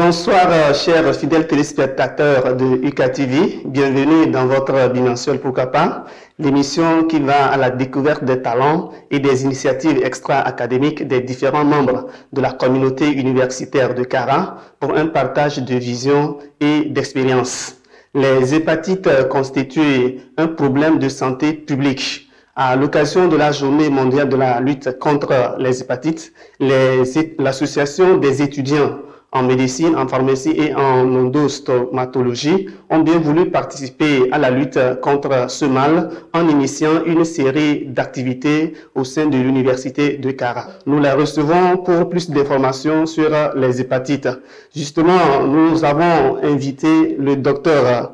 Bonsoir, chers fidèles téléspectateurs de UKTV. Bienvenue dans votre bimensuel Pourquoi pas, l'émission qui va à la découverte des talents et des initiatives extra-académiques des différents membres de la communauté universitaire de Kara pour un partage de visions et d'expériences. Les hépatites constituent un problème de santé publique. À l'occasion de la journée mondiale de la lutte contre les hépatites, l'association des étudiants en médecine, en pharmacie et en endostomatologie ont bien voulu participer à la lutte contre ce mal en initiant une série d'activités au sein de l'université de Kara. Nous les recevons pour plus d'informations sur les hépatites. Justement, nous avons invité le docteur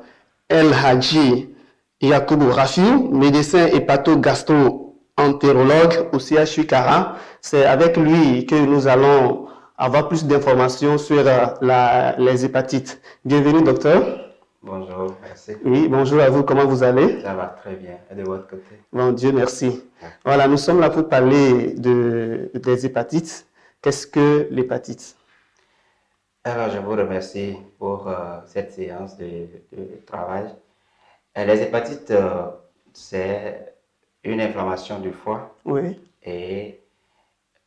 El Hadji Yacoubou Rafiou, médecin hépato-gastro-entérologue au CHU Kara. C'est avec lui que nous allons avoir plus d'informations sur les hépatites. Bienvenue, docteur. Bonjour, merci. Oui, bonjour à vous. Comment vous allez? Ça va très bien. Et de votre côté? Bon, Dieu merci. Voilà, nous sommes là pour parler des hépatites. Qu'est-ce que l'hépatite? Alors, je vous remercie pour cette séance de travail. Les hépatites, c'est une inflammation du foie. Oui. Et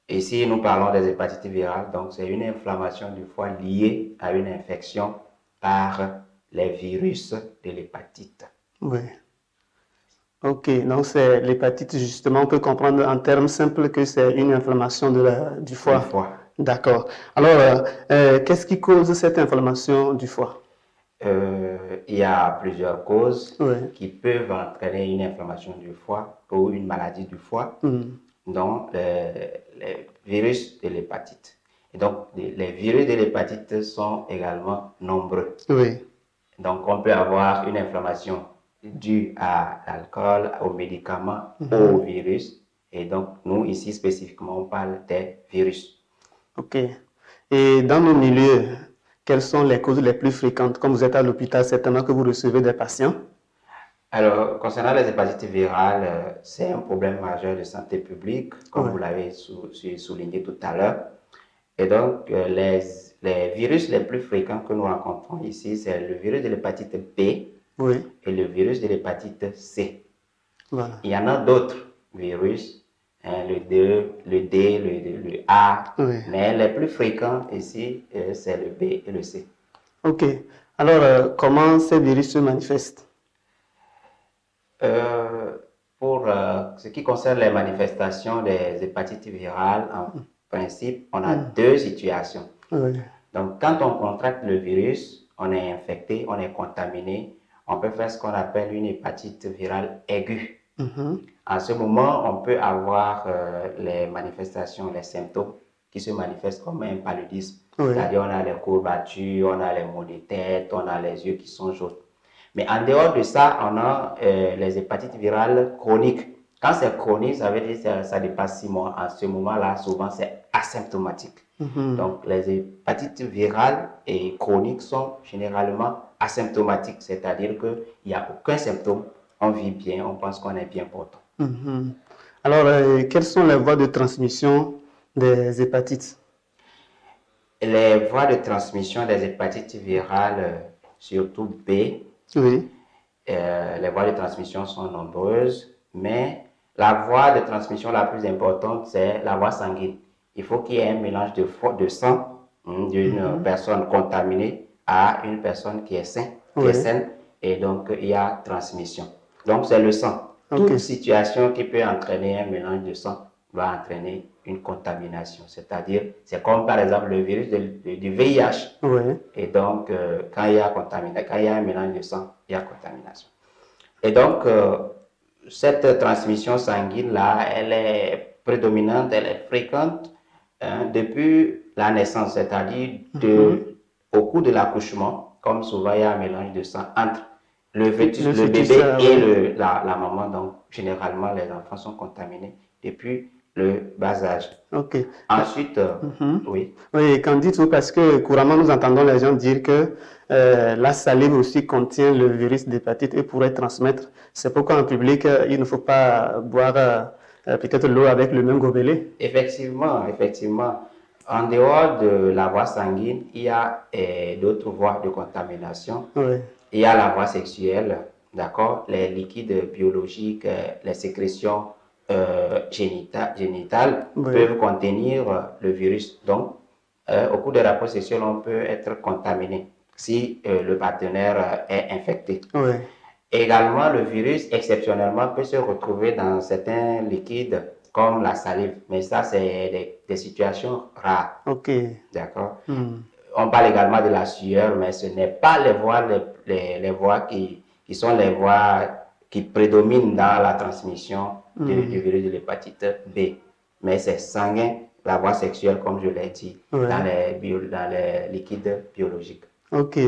ici, nous parlons des hépatites virales. Donc, c'est une inflammation du foie liée à une infection par les virus de l'hépatite. Oui. Ok, donc c'est l'hépatite, justement, on peut comprendre en termes simples que c'est une inflammation du foie. Du foie. D'accord. Alors, qu'est-ce qui cause cette inflammation du foie? Il y a plusieurs causes Oui. qui peuvent entraîner une inflammation du foie ou une maladie du foie, dont les virus de l'hépatite. Et donc, les virus de l'hépatite sont également nombreux. Oui. Donc, on peut avoir une inflammation due à l'alcool, aux médicaments, aux virus. Et donc, nous, ici, spécifiquement, on parle des virus. OK. Et dans nos milieux, quelles sont les causes les plus fréquentes? Comme vous êtes à l'hôpital, certainement que vous recevez des patients. Alors, concernant les hépatites virales, c'est un problème majeur de santé publique, comme vous l'avez souligné tout à l'heure. Et donc, les virus les plus fréquents que nous rencontrons ici, c'est le virus de l'hépatite B et le virus de l'hépatite C. Voilà. Il y en a d'autres virus, le D, le A, mais les plus fréquents ici, c'est le B et le C. OK. Alors, comment ces virus se manifestent? Pour ce qui concerne les manifestations des hépatites virales, en principe, on a deux situations. Donc, quand on contracte le virus, on est infecté, on est contaminé, on peut faire ce qu'on appelle une hépatite virale aiguë. En ce moment, on peut avoir les manifestations, les symptômes qui se manifestent comme un paludisme. C'est-à-dire, on a les courbatures, on a les maux de tête, on a les yeux qui sont jaunes. Mais en dehors de ça, on a les hépatites virales chroniques. Quand c'est chronique, ça veut dire que ça dépasse 6 mois. En ce moment-là, souvent, c'est asymptomatique. Donc, les hépatites virales et chroniques sont généralement asymptomatiques. C'est-à-dire qu'il n'y a aucun symptôme. On vit bien, on pense qu'on est bien portant. Alors, quelles sont les voies de transmission des hépatites? Les voies de transmission des hépatites virales, surtout B, les voies de transmission sont nombreuses, mais la voie de transmission la plus importante, c'est la voie sanguine. Il faut qu'il y ait un mélange de sang d'une personne contaminée à une personne qui est saine, et donc il y a transmission. Donc c'est le sang. Toute situation qui peut entraîner un mélange de sang va entraîner une contamination. C'est-à-dire, c'est comme par exemple le virus du VIH. Et donc, quand il y a un mélange de sang, il y a contamination. Et donc, cette transmission sanguine-là, elle est prédominante, elle est fréquente depuis la naissance, c'est-à-dire au cours de l'accouchement, comme souvent il y a un mélange de sang entre le bébé et la maman. Donc, généralement, les enfants sont contaminés depuis le bas âge. Ensuite, oui, quand dites-vous, parce que couramment nous entendons les gens dire que la salive aussi contient le virus d'hépatite et pourrait transmettre. C'est pourquoi en public, il ne faut pas boire peut-être l'eau avec le même gobelet. Effectivement. En dehors de la voie sanguine, il y a d'autres voies de contamination. Oui. Il y a la voie sexuelle, d'accord? Les liquides biologiques, les sécrétions génitales peuvent contenir le virus. Donc, au cours des rapports sexuels, on peut être contaminé si le partenaire est infecté. Oui. Également, le virus, exceptionnellement, peut se retrouver dans certains liquides comme la salive. Mais ça, c'est des situations rares. OK. D'accord? On parle également de la sueur, mais ce n'est pas les voies, les voies qui sont les voies qui prédominent dans la transmission du virus de l'hépatite B. Mais c'est sanguin, la voie sexuelle, comme je l'ai dit, dans les liquides biologiques. OK.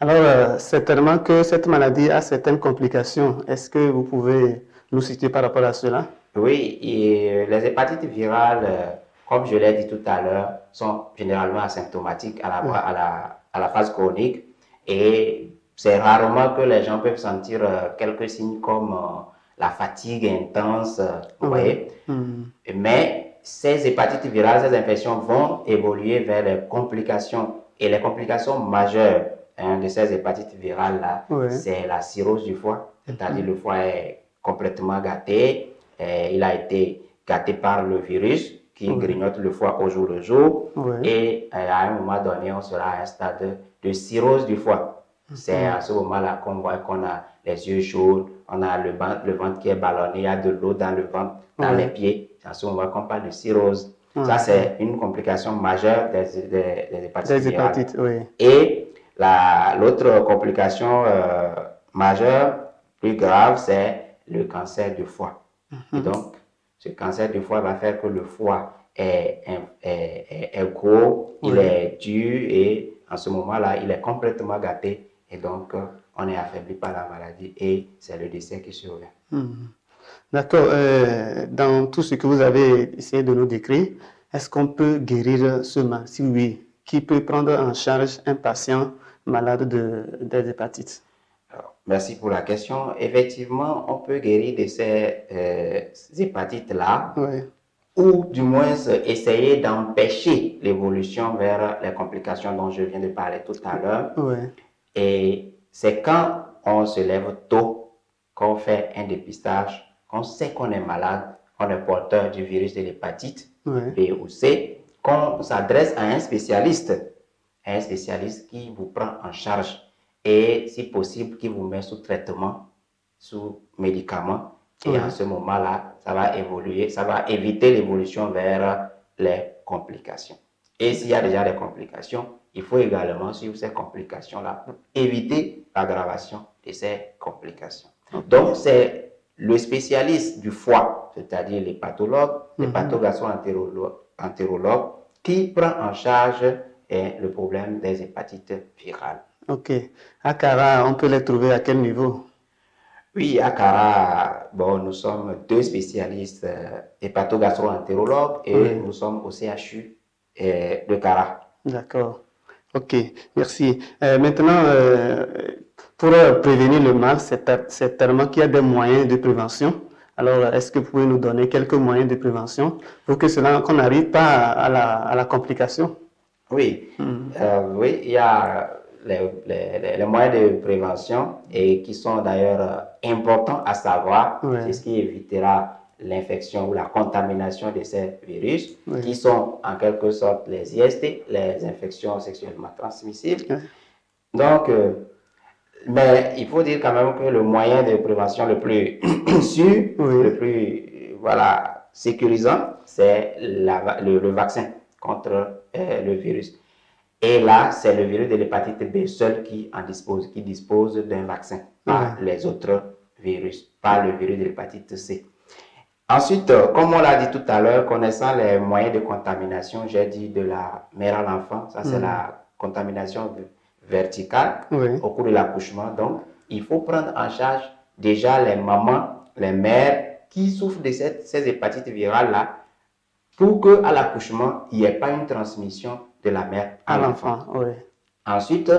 Alors, certainement que cette maladie a certaines complications. Est-ce que vous pouvez nous citer par rapport à cela? Oui, et les hépatites virales, comme je l'ai dit tout à l'heure, sont généralement asymptomatiques à la phase chronique. Et c'est rarement que les gens peuvent sentir quelques signes comme la fatigue intense, vous voyez. Mais ces hépatites virales, ces infections vont évoluer vers les complications. Et les complications majeures de ces hépatites virales-là, c'est la cirrhose du foie. C'est-à-dire le foie est complètement gâté. Il a été gâté par le virus qui grignote le foie au jour le jour. Et à un moment donné, on sera à un stade de cirrhose du foie. C'est à ce moment-là qu'on voit qu'on a les yeux chauds, on a le ventre qui est ballonné, il y a de l'eau dans le ventre, dans les pieds. C'est à ce moment qu'on parle de cirrhose. Ça, c'est une complication majeure des hépatites virales. Et l'autre complication majeure, plus grave, c'est le cancer du foie. Et donc, ce cancer du foie va faire que le foie est gros, il est dur et en ce moment-là, il est complètement gâté. Et donc, on est affaibli par la maladie et c'est le décès qui survient. D'accord. Dans tout ce que vous avez essayé de nous décrire, est-ce qu'on peut guérir ce mal? Si oui, qui peut prendre en charge un patient malade des hépatites? Alors, merci pour la question. Effectivement, on peut guérir de ces hépatites-là, ou du moins essayer d'empêcher l'évolution vers les complications dont je viens de parler tout à l'heure. Et c'est quand on se lève tôt, qu'on fait un dépistage, qu'on sait qu'on est malade, qu'on est porteur du virus de l'hépatite B ou C, qu'on s'adresse à un spécialiste qui vous prend en charge et, si possible, qui vous met sous traitement, sous médicaments. Et en ce moment-là, ça va évoluer, ça va éviter l'évolution vers les complications. Et s'il y a déjà des complications, il faut également suivre ces complications-là pour éviter l'aggravation de ces complications. Donc, c'est le spécialiste du foie, c'est-à-dire les pathologues, les pathogastro-entérologues, qui prend en charge le problème des hépatites virales. OK. À Cara, on peut les trouver à quel niveau? Oui, à Cara, bon, nous sommes deux spécialistes, hépatogastro-entérologues, et nous sommes au CHU de Cara. D'accord. OK, merci. Maintenant, pour prévenir le mal, c'est certainement qu'il y a des moyens de prévention. Alors, est-ce que vous pouvez nous donner quelques moyens de prévention pour que cela, qu'on n'arrive pas à la complication? Oui, oui, il y a les moyens de prévention et qui sont d'ailleurs importants à savoir. C'est ce qui évitera l'infection ou la contamination de ces virus, qui sont en quelque sorte les IST, les infections sexuellement transmissibles. Donc, mais il faut dire quand même que le moyen de prévention le plus sûr, le plus sécurisant, c'est le vaccin contre le virus. Et là, c'est le virus de l'hépatite B seul qui dispose d'un vaccin, pas les autres virus, pas le virus de l'hépatite C. Ensuite, comme on l'a dit tout à l'heure, connaissant les moyens de contamination, j'ai dit de la mère à l'enfant, ça c'est la contamination verticale au cours de l'accouchement. Donc, il faut prendre en charge déjà les mamans, les mères qui souffrent de ces hépatites virales-là pour qu'à l'accouchement, il n'y ait pas une transmission de la mère à l'enfant. Ensuite,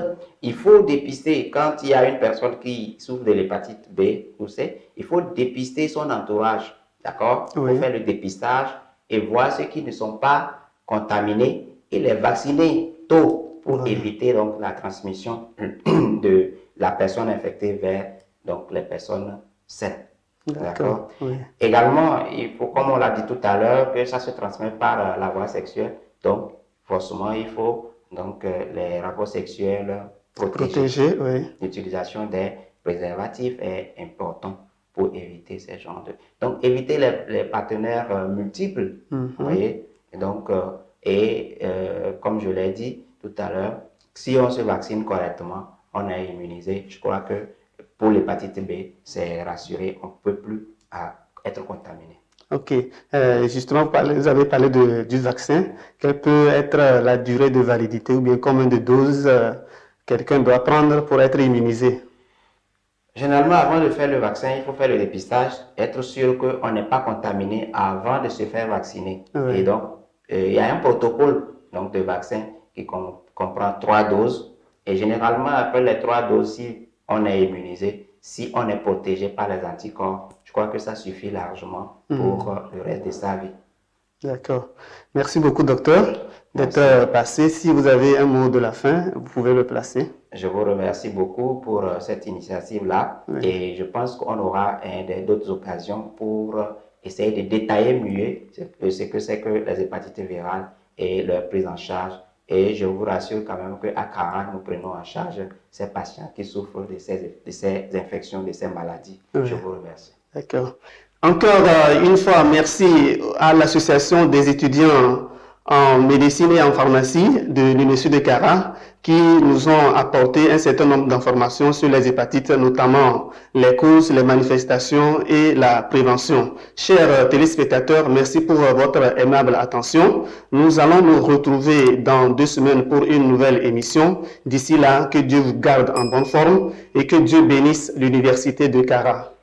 il faut dépister, quand il y a une personne qui souffre de l'hépatite B ou C, il faut dépister son entourage, d'accord? Il faut faire le dépistage et voir ceux qui ne sont pas contaminés et les vacciner tôt pour éviter donc la transmission de la personne infectée vers donc les personnes saines. D'accord. Oui. Également, il faut, comme on l'a dit tout à l'heure, que ça se transmet par la voie sexuelle. Donc, forcément, il faut donc les rapports sexuels protégés. Oui. L'utilisation des préservatifs est important pour éviter ces genres de... Donc, éviter les partenaires multiples, vous voyez. Et donc, comme je l'ai dit tout à l'heure, si on se vaccine correctement, on est immunisé. Je crois que pour l'hépatite B, c'est rassuré, on ne peut plus être contaminé. Ok. Justement, vous avez parlé du vaccin. Quelle peut être la durée de validité ou bien combien de doses quelqu'un doit prendre pour être immunisé? Généralement, avant de faire le vaccin, il faut faire le dépistage, être sûr qu'on n'est pas contaminé avant de se faire vacciner. Oui. Et donc, il y a un protocole donc, de vaccin qui comprend 3 doses. Et généralement, après les 3 doses, si on est immunisé, si on est protégé par les anticorps, je crois que ça suffit largement pour le reste de sa vie. D'accord. Merci beaucoup, docteur, d'être passé. Si vous avez un mot de la fin, vous pouvez le placer. Je vous remercie beaucoup pour cette initiative-là. Oui. Et je pense qu'on aura d'autres occasions pour essayer de détailler mieux ce que c'est que les hépatites virales et leur prise en charge. Et je vous rassure quand même qu'à Cara, nous prenons en charge ces patients qui souffrent de ces infections, de ces maladies. Oui. Je vous remercie. D'accord. Encore une fois, merci à l'Association des étudiants en médecine et en pharmacie de l'Université de Cara qui nous ont apporté un certain nombre d'informations sur les hépatites, notamment les causes, les manifestations et la prévention. Chers téléspectateurs, merci pour votre aimable attention. Nous allons nous retrouver dans 2 semaines pour une nouvelle émission. D'ici là, que Dieu vous garde en bonne forme et que Dieu bénisse l'Université de Cara.